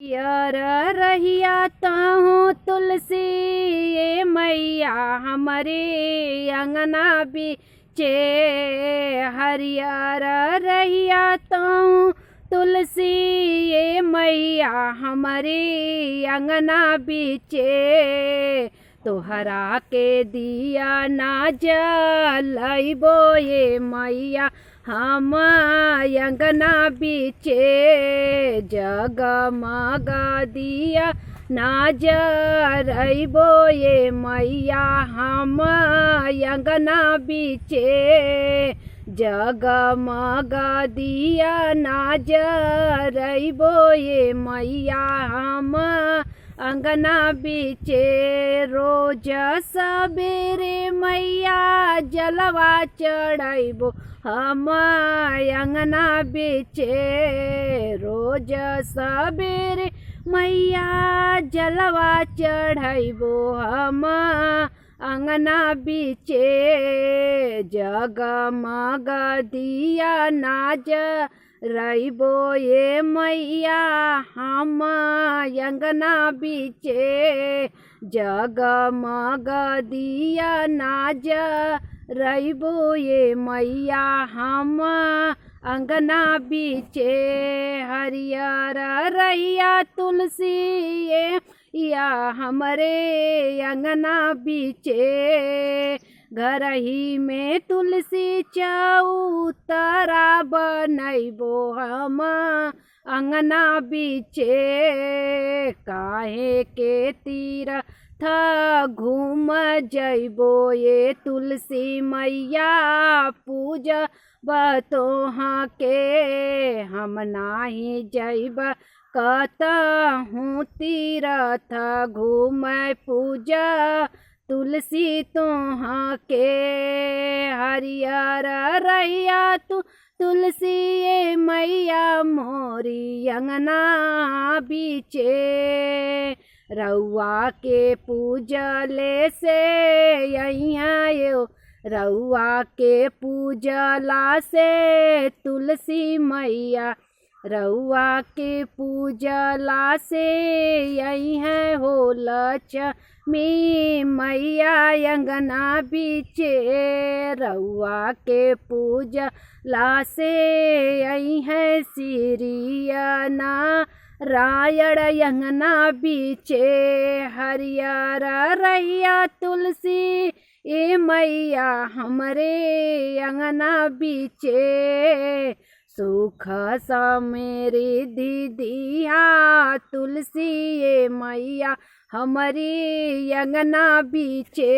यार रहिया ताहू तुलसी ये मैया हमारे अंगना बीचे। हरियर रहिया ताहू तुलसी ये मैया हमारे अंगना बीचे। तोहरा के दिया ना जलैबो ये मैया हम अंगना बीचे। जगमग दिया ना जरैबो ये मैया हम अंगना बीचे। जगमग दिया ना जरैबो ये मैया हम अंगना बीचे। रोज सबेरे मैया जलवा चढ़ैबो हम अंगना बीचे। रोज सबेरे मैया जलवा चढ़ैबो हम अंगना बीचे। जगमग दिया नाज रैबो ये मैया हम अंगना बीचे। जगमग दिया नाज रैबो ये मैया हम अंगना बीचे। हरियर रहिया तुलसी ये या हमरे अंगना बीचे। घर ही में तुलसी चौतरा बनैबो हम अंगना बीचे। काहे के तीर था घूम जैबो ये तुलसी मैया पूजा बतोहा के। हम नाही जैब कतहूँ तीरथ घूम पूजा तुलसी तोहा के। हरियर रहिया तू तुलसी ये मैया मोरी अंगना बीचे। रउआ के पूजले से यहाँ रउआ के पूजला से तुलसी मैया। रउआ के पूजला से यही है हो लक्ष्मी मैया अंगना बीचे। रउआ के पूजला से यही है सिरियना रायण अंगना बीचे। हरियर रहिया तुलसी ए मैया हमरे अंगना बीचे। सुख मेरी दीदिया तुलसी ये मैया हमारी अंगना बीचे।